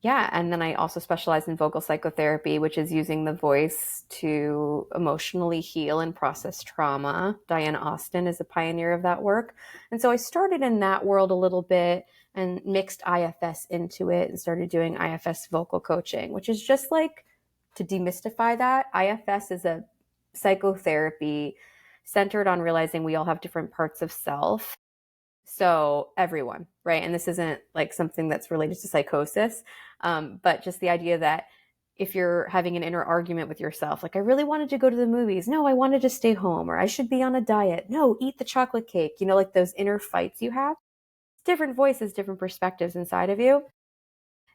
Yeah, and then I also specialize in vocal psychotherapy, which is using the voice to emotionally heal and process trauma. Diane Austin is a pioneer of that work. And so I started in that world a little bit and mixed IFS into it and started doing IFS vocal coaching, which is just like, to demystify that, IFS is a psychotherapy centered on realizing we all have different parts of self. So everyone, right? And this isn't like something that's related to psychosis, but just the idea that if you're having an inner argument with yourself, like, I really wanted to go to the movies. No, I wanted to stay home. Or I should be on a diet. No, eat the chocolate cake. Like those inner fights you have. Different voices, different perspectives inside of you.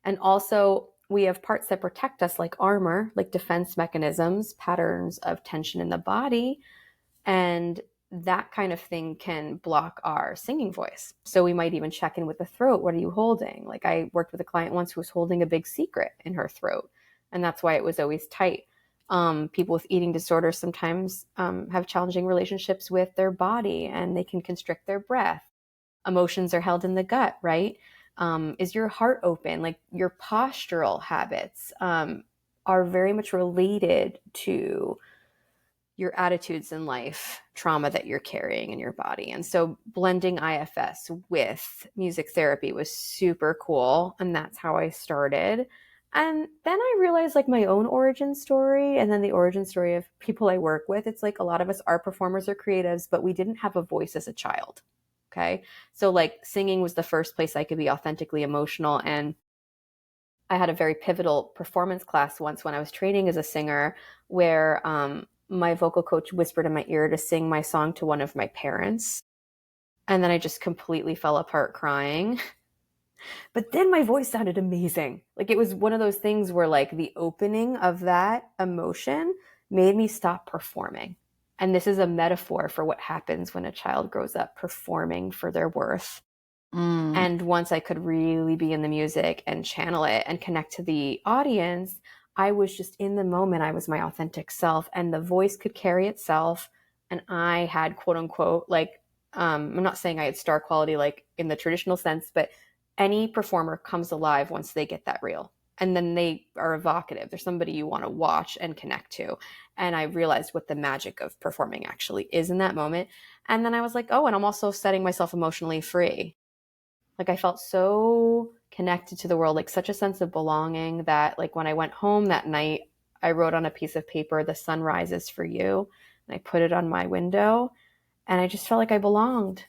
And also, we have parts that protect us, like armor, like defense mechanisms, patterns of tension in the body. And that kind of thing can block our singing voice. So we might even check in with the throat. What are you holding? Like, I worked with a client once who was holding a big secret in her throat, and that's why it was always tight. People with eating disorders sometimes have challenging relationships with their body, and they can constrict their breath. Emotions are held in the gut, right? Is your heart open? Like, your postural habits are very much related to your attitudes in life, trauma that you're carrying in your body. And so blending IFS with music therapy was super cool. And that's how I started. And then I realized, like, my own origin story and then the origin story of people I work with. It's like a lot of us are performers or creatives, but we didn't have a voice as a child. Okay. So like singing was the first place I could be authentically emotional. And I had a very pivotal performance class once when I was training as a singer where my vocal coach whispered in my ear to sing my song to one of my parents. And then I just completely fell apart crying. But then my voice sounded amazing. Like, it was one of those things where, like, the opening of that emotion made me stop performing. And this is a metaphor for what happens when a child grows up performing for their worth. And once I could really be in the music and channel it and connect to the audience, I was just in the moment. I was my authentic self, and the voice could carry itself. And I had, quote unquote, like, I'm not saying I had star quality, like in the traditional sense, but any performer comes alive once they get that real. And then they are evocative. They're somebody you want to watch and connect to. And I realized what the magic of performing actually is in that moment. And then I was like, oh, and I'm also setting myself emotionally free. Like, I felt so connected to the world, like such a sense of belonging that, like, when I went home that night, I wrote on a piece of paper, "The sun rises for you." And I put it on my window, and I just felt like I belonged.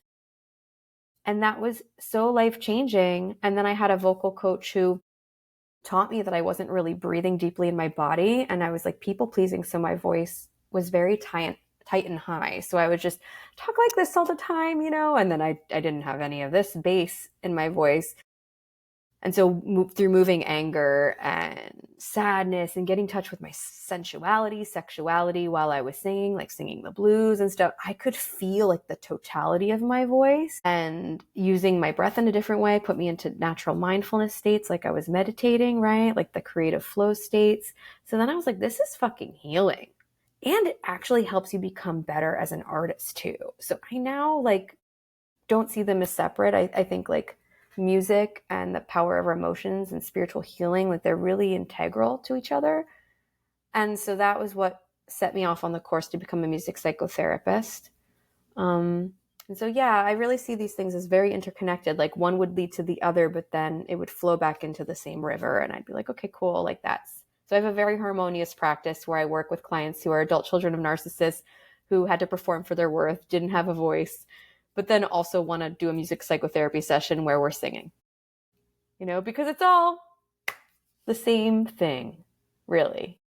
And that was so life changing. And then I had a vocal coach who taught me that I wasn't really breathing deeply in my body. And I was like people pleasing. So my voice was very tight and high. So I would just talk like this all the time, and then I didn't have any of this bass in my voice. And so through moving anger and sadness and getting in touch with my sensuality, sexuality while I was singing, like singing the blues and stuff, I could feel like the totality of my voice, and using my breath in a different way put me into natural mindfulness states, like I was meditating, right? Like the creative flow states. So then I was like, this is fucking healing. And it actually helps you become better as an artist too. So I now, like, don't see them as separate. I think, like, music and the power of our emotions and spiritual healing, like, they're really integral to each other. And so that was what set me off on the course to become a music psychotherapist. And so, yeah, I really see these things as very interconnected. Like, one would lead to the other, but then it would flow back into the same river. And I'd be like, okay, cool. Like, so I have a very harmonious practice where I work with clients who are adult children of narcissists who had to perform for their worth, didn't have a voice, but then also want to do a music psychotherapy session where we're singing, because it's all the same thing, really.